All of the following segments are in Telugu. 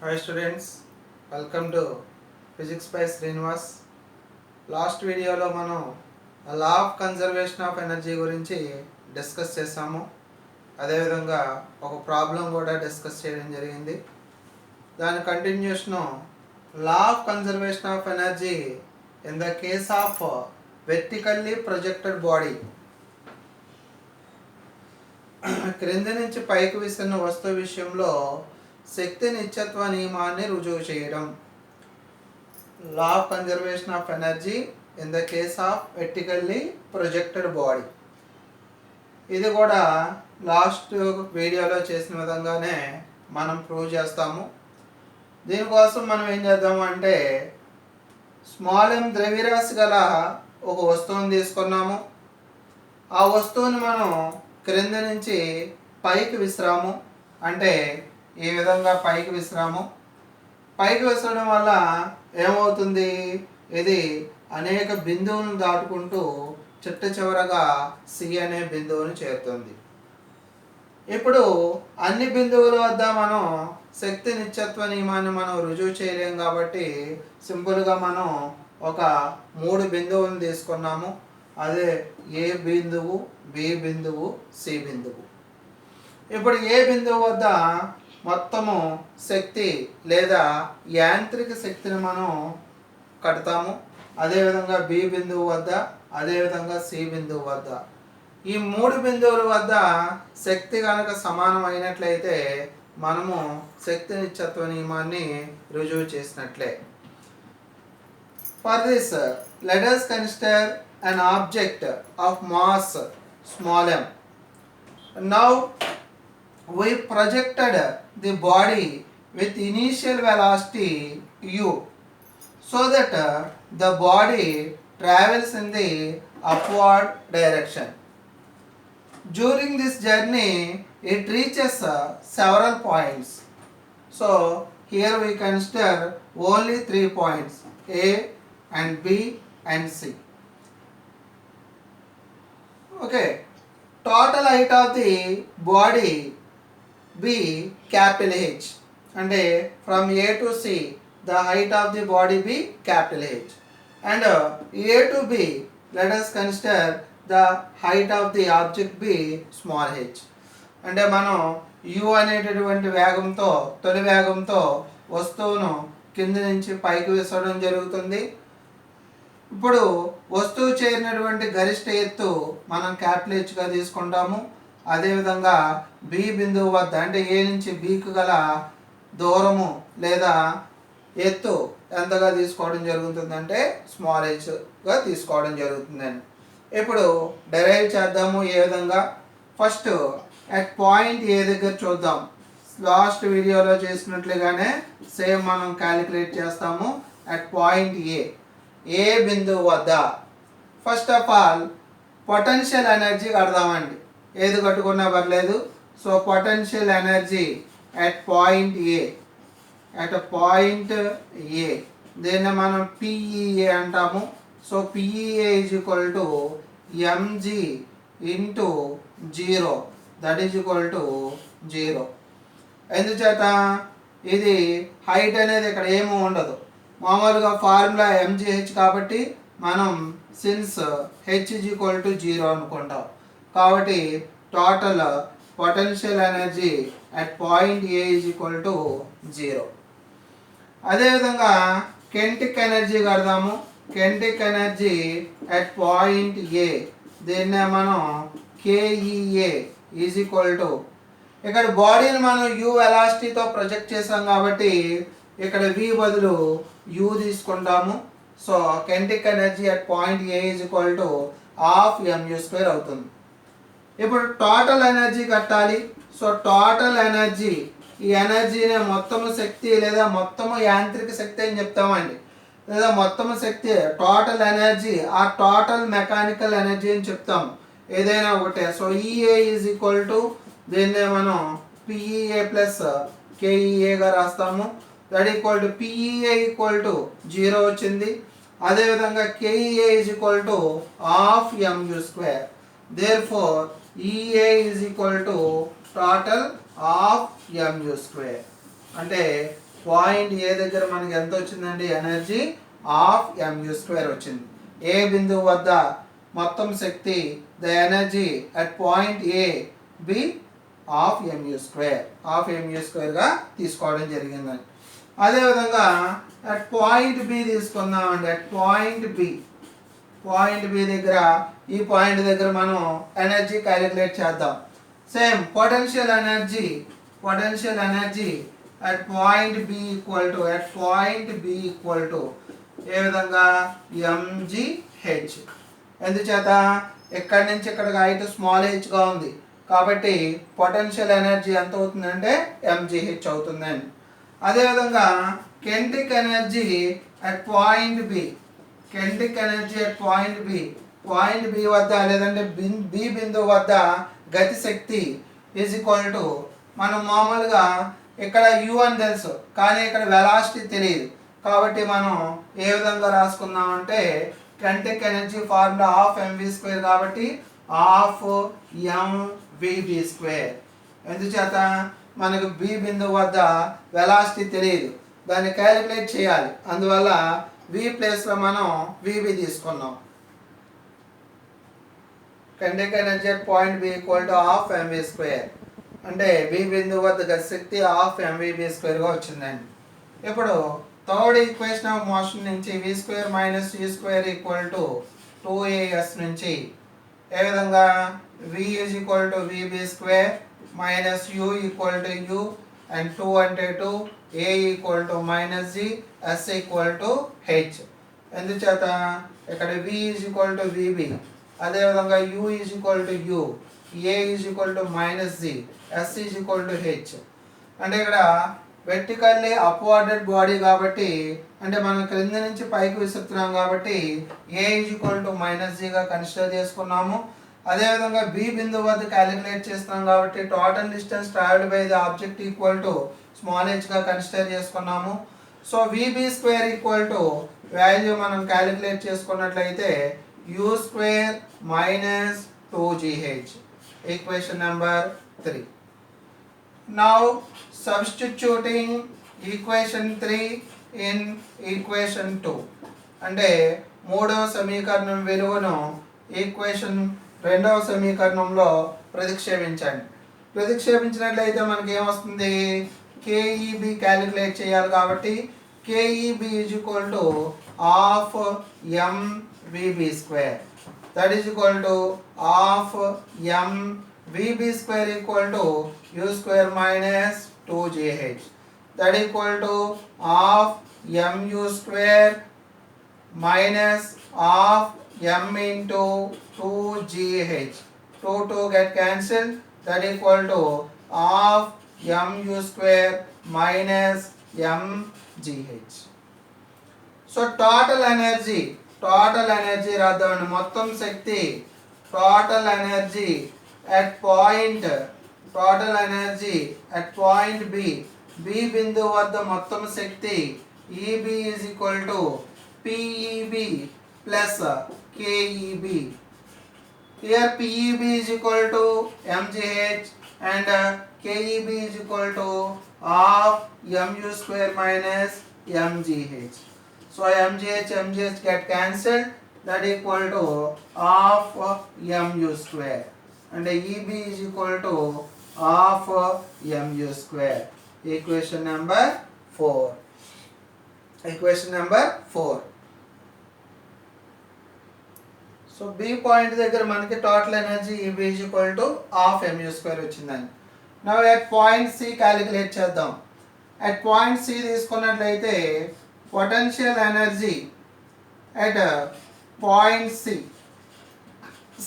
Hi students, welcome to Physics by Srinivas. Last వీడియోలో మనం law of conservation of energy గురించి డిస్కస్ చేసాము. అదేవిధంగా ఒక ప్రాబ్లం కూడా డిస్కస్ చేయడం జరిగింది. దాని continuation law of conservation of energy in the case of vertically projected body. క్రింది నుంచి పైకి విసిరిన వస్తువు విషయంలో శక్తి నిత్యత్వ నియమాన్ని రుజువు చేయడం. Law of conservation of energy in the case of vertically projected body. ఇది కూడా లాస్ట్ వీడియోలో చేసిన విధంగానే మనం ప్రూవ్ చేస్తాము. దీనికోసం మనం ఏం చేద్దాము అంటే స్మాల్ m ద్రవ్యరాశి గల ఒక వస్తువుని తీసుకున్నాము. ఆ వస్తువుని మనం క్రింద నుంచి పైకి విసిరాము. అంటే ఈ విధంగా పైకి విసిరాము. పైకి విసరడం వల్ల ఏమవుతుంది, ఇది అనేక బిందువులను దాటుకుంటూ చిట్ట చివరగా సి అనే బిందువుని చేరుతుంది. ఇప్పుడు అన్ని బిందువుల వద్ద మనం శక్తి నిత్యత్వ నియమాన్ని మనం రుజువు చేయలేం కాబట్టి సింపుల్గా మనం ఒక 3 బిందువులను తీసుకున్నాము. అదే ఏ బిందువు, బి బిందువు, సి బిందువు. ఇప్పుడు ఏ బిందువు వద్ద మొత్తము శక్తి లేదా యాంత్రిక శక్తిని మనం కడతాము. అదేవిధంగా బి బిందువు వద్ద, అదేవిధంగా సి బిందువు వద్ద. ఈ 3 బిందువుల వద్ద శక్తి కనుక సమానమైనట్లయితే మనము శక్తి నిత్యత్వ నియమాన్ని రుజువు చేసినట్లే. For this let us consider an object of mass small m. Now we projected the body with initial velocity u so that the body travels in the upward direction. During this journey it reaches several points. So here we consider only 3 points, A and B and C. Okay, total height of the body be capital H, and from A to C the height of the body be capital H, and A to B let us consider the height of the object be small h. అంటే మనం u అనేటటువంటి వేగంతో, తొలి వేగంతో వస్తువును కింది నుంచి పైకి విసరడం జరుగుతుంది. ఇప్పుడు వస్తువు చేరినటువంటి గరిష్ట ఎత్తు మనం క్యాపిటల్ హెచ్గా తీసుకుంటాము. అదేవిధంగా బి బిందువు వద్ద అంటే ఏ నుంచి బికి గల దూరము లేదా ఎత్తు ఎంతగా తీసుకోవడం జరుగుతుందంటే స్మాల్ హెచ్గా తీసుకోవడం జరుగుతుందండి. ఇప్పుడు డెరైవ్ చేద్దాము. ఏ విధంగా, ఫస్ట్ అట్ పాయింట్ ఏ దగ్గర చూద్దాం. లాస్ట్ వీడియోలో చేసినట్లుగానే సేమ్ మనం క్యాలిక్యులేట్ చేస్తాము. అట్ పాయింట్ ఏ బిందువు వద్ద first of all potential energy కడదామండి. ఏది కట్టుకున్నా పర్లేదు. So potential energy at point A, at point A, దీన్ని మనం పిఈఏ అంటాము. So PEA is equal to MG into 0, that is equal to 0. ఎందుచేత ఇది హైట్ అనేది ఇక్కడ ఏమీ ఉండదు. మామూలుగా ఫార్ములా ఎంజీహెచ్ కాబట్టి మనం since H is equal to 0 అనుకుంటాం. కాబట్టి total potential energy at point A is equal to 0. అదేవిధంగా కెనెటిక్ ఎనర్జీ కడదాము. Kinetic energy at point A, దీన్నే మనం కేఈఏ ఈజ్ ఈక్వల్ టు, ఇక్కడ బాడీని మనం యూ వెలాసిటీతో ప్రొజెక్ట్ చేసాం కాబట్టి ఇక్కడ వి బదులు యూ తీసుకుంటాము. So kinetic energy at point A is equal to half mu² అవుతుంది. ఇప్పుడు టోటల్ ఎనర్జీ కట్టాలి. సో టోటల్ ఎనర్జీ, ఈ ఎనర్జీని మొత్తము శక్తి లేదా మొత్తము యాంత్రిక శక్తి అని చెప్తామండి, లేదా మొత్తము శక్తి టోటల్ ఎనర్జీ, ఆ టోటల్ మెకానికల్ ఎనర్జీ అని చెప్తాము, ఏదైనా ఒకటే. So EA is equal to, దీన్నే మనం పిఈఏ ప్లస్ కేఈఏగా రాస్తాము. That equal to PEA equal to 0 వచ్చింది. అదేవిధంగా KEA is equal to half mu². Therefore EA is equal to total half mu². అంటే పాయింట్ ఏ దగ్గర మనకి ఎంత వచ్చిందండి ఎనర్జీ హాఫ్ ఎంయూ స్క్వేర్ వచ్చింది. ఏ బిందువు వద్ద మొత్తం శక్తి the energy at point A be half MU స్క్వేర్గా తీసుకోవడం జరిగిందండి. అదేవిధంగా అట్ పాయింట్ బి తీసుకుందామండి. అట్ పాయింట్ బి దగ్గర ఈ పాయింట్ దగ్గర మనం ఎనర్జీ క్యాలిక్యులేట్ చేద్దాం. Same potential energy at point B equal to ఏ విధంగా mgh. ఎందుచేత ఇక్కడి నుంచి ఇక్కడికి హైట్ స్మాల్ హెచ్గా ఉంది కాబట్టి పొటెన్షియల్ ఎనర్జీ ఎంత అవుతుందంటే mgh అవుతుందండి. అదేవిధంగా kinetic energy at point B వద్ద లేదంటే బి బిందువు వద్ద గతి శక్తి ఈజ్ ఈక్వల్ టు మనం మామూలుగా ఇక్కడ u అని తెలుసు కానీ ఇక్కడ వెలాసిటీ తెలియదు కాబట్టి మనం ఏ విధంగా రాసుకుందాం అంటే kinetic energy formula half mv square కాబట్టి హాఫ్ mvb స్క్వేర్. ఎందుచేత మనకు బి బిందువు వద్ద వెలాసిటీ తెలియదు దాన్ని క్యాలిక్యులేట్ చేయాలి అందువల్ల v ప్లేస్లో మనం vb తీసుకున్నాం. Kinetic energy at point B equal to half mv square అంటే బి బిందువు వద్ద గతి శక్తి హాఫ్ mvb స్క్వేర్గా వచ్చిందండి. ఇప్పుడు థర్డ్ ఈక్వేషన్ ఆఫ్ మోషన్ నుంచి v square minus u square equal to 2as నుంచి ఏ విధంగా v is equal to vb square minus u equal to u and 2 అంటే 2 a equal to minus g s equal to h. ఎందుచేత ఇక్కడ v is equal to vb అదేవిధంగా u is equal to u a is equal to minus g s is equal to h. అంటే ఇక్కడ వెర్టికల్లీ అప్వార్డెడ్ బాడీ కాబట్టి అంటే మనం క్రింద నుంచి పైకి విసురుతున్నాం కాబట్టి a is equal to minus జీగా కన్సిడర్ చేసుకున్నాము. అదేవిధంగా బి బిందువు వద్ద క్యాలిక్యులేట్ చేస్తున్నాం కాబట్టి total distance travelled by the object equal to small హెచ్గా కన్సిడర్ చేసుకున్నాము. So VB square equal to value మనం క్యాలిక్యులేట్ చేసుకున్నట్లయితే u square minus 2gh. Equation number 3. Now substituting equation 3 in equation 2 అంటే మూడవ సమీకరణం విలువను ఈక్వేషన్ రెండవ సమీకరణంలో ప్రతిక్షేపించినట్లయితే మనకి ఏమొస్తుంది KEB క్యాలిక్యులేట్ చేయాలి కాబట్టి KEB is equal to half mvb square that is equal to half mvb square equal to u square minus 2gh that equal to half mu square minus half m into 2gh. 2 get cancelled that equal to half mu square minus mgh. So total energy రాద్దామండి. మొత్తం శక్తి total energy at point B బిందువు వద్ద మొత్తం శక్తి EB is equal to PEB plus KEB. Here PEB is equal to mgh and KEB is equal to half mu square minus mgh. So mgh get cancelled that equal to half mu square and EB is equal to half mu square. Equation number 4. So B point దగ్గర మనకి total energy EB is equal to half mu square వచ్చిందండి. Now at point C calculate చేద్దాం. At point C తీసుకున్నట్లయితే potential energy at point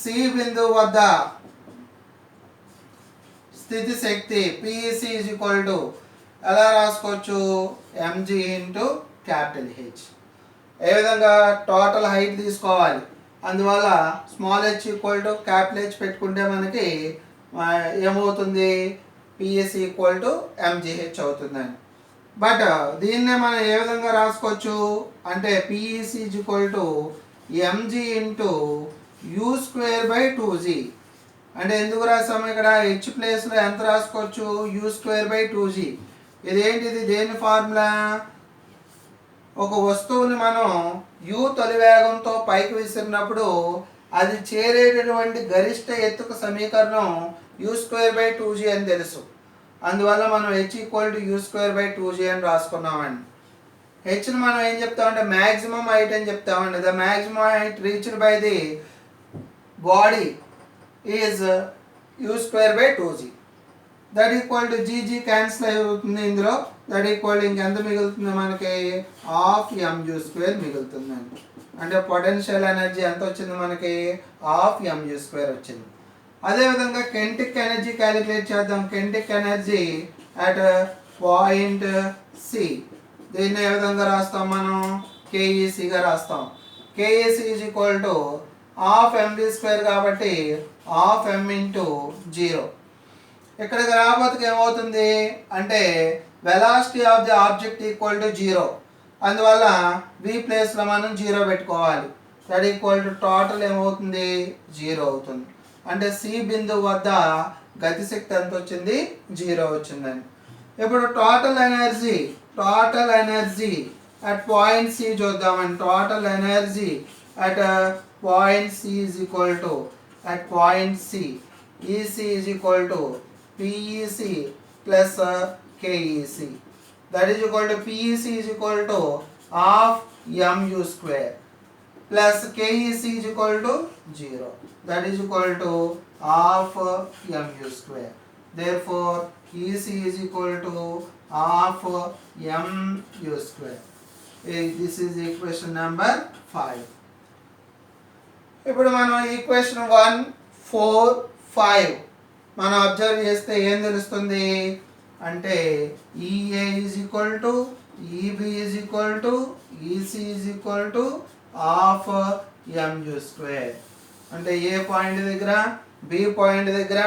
C బిందువు వద్ద స్థితి శక్తి PEC is equal to ఎలా రాసుకోవచ్చు mg ఇంటూ క్యాపిటల్ హెచ్. ఏ విధంగా టోటల్ హైట్ తీసుకోవాలి అందువల్ల small H equal to capital H పెట్టుకుంటే మనకి ఏమవుతుంది PEC ఈక్వల్ టు mgh అవుతుందండి. బట్ దీన్నే మనం ఏ విధంగా రాసుకోవచ్చు అంటే PEC is equal to mg into u square by 2g. అంటే ఎందుకు రాసాము ఇక్కడ హెచ్ ప్లేస్లో ఎంత రాసుకోవచ్చు u స్క్వేర్ బై 2g. ఇదేంటిది, దేని ఫార్ములా? ఒక వస్తువుని మనం u తొలి వేగంతో పైకి విసిరినప్పుడు అది చేరేటటువంటి గరిష్ట ఎత్తుకు సమీకరణం u²/2g అని తెలుసు. అందువల్ల మనం h = u²/2g అని రాసుకున్నామండి. హెచ్ని మనం ఏం చెప్తామంటే మ్యాక్సిమం హైట్ అని చెప్తామండి. The maximum height reached by the body is u²/2g. That equal to GG cancel అవుతుంది ఇందులో. దట్ ఈక్వల్ ఇంకెంత మిగులుతుంది మనకి? ½ mu² మిగులుతుందండి. అంటే పొటెన్షియల్ ఎనర్జీ ఎంత వచ్చింది మనకి? ½ mu² వచ్చింది. అదేవిధంగా కెనెటిక్ ఎనర్జీ క్యాలిక్యులేట్ చేద్దాం. Kinetic energy at point C, దీన్ని ఏ విధంగా రాస్తాం మనం? కేఈసీగా రాస్తాం. KEC is equal to ½ mv² కాబట్టి ½ m × 0. ఇక్కడికి రాబోతుకి ఏమవుతుంది అంటే velocity of the object equal to 0. అందువల్ల v ప్లేస్లో మనం 0 పెట్టుకోవాలి. దట్ ఈక్వల్ టు టోటల్ ఏమవుతుంది? 0 అవుతుంది. అంటే సి బిందువు వద్ద గతిశక్తి ఎంత వచ్చింది? 0 వచ్చిందండి. ఇప్పుడు total energy at point C చూద్దామండి. Total energy at point C is equal to at point C EC is equal to PEC plus KEC. That is equal to PEC is equal to ½ mu² plus KEC is equal to 0. That is equal to ½ mu². Therefore, EC is equal to ½ mu². This is equation number 5. ఇప్పుడు మనం ఈక్వేషన్ 1, 4, 5 మనం అబ్జర్వ్ చేస్తే ఏం తెలుస్తుంది అంటే EA is equal to EB is equal to EC is equal to ½ mu². అంటే ఏ పాయింట్ దగ్గర, బి పాయింట్ దగ్గర,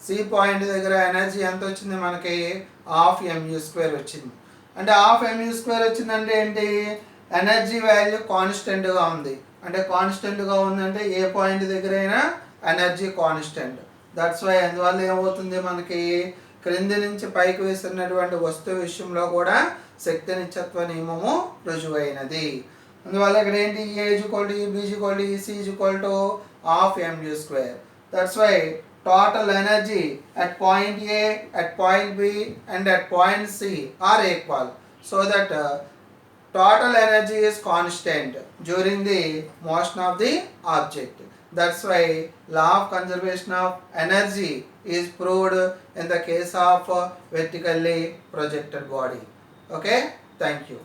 సి పాయింట్ దగ్గర ఎనర్జీ ఎంత వచ్చింది మనకి? ½ mu² వచ్చింది. అంటే ½ mu² వచ్చిందంటే ఏంటి? ఎనర్జీ వాల్యూ కాన్స్టెంట్గా ఉంది. అంటే కాన్స్టెంట్గా ఉందంటే ఏ పాయింట్ దగ్గర అయినా ఎనర్జీ కాన్స్టెంట్. దట్స్ వై అందువల్ల ఏమవుతుంది మనకి? క్రింది నుంచి పైకి విసిరినటువంటి వస్తువు విషయంలో కూడా శక్తి నిత్యత్వ నియమము రుజువైనది. అందువల్ల ఇక్కడ ఏంటి? A is equal to EB is equal to EC is equal to ½ mu². That's why total energy at point A, at point B and at point C are equal. So that total energy is constant during the motion of the object. That's why law of conservation of energy is proved in the case of vertically projected body. Okay, thank you.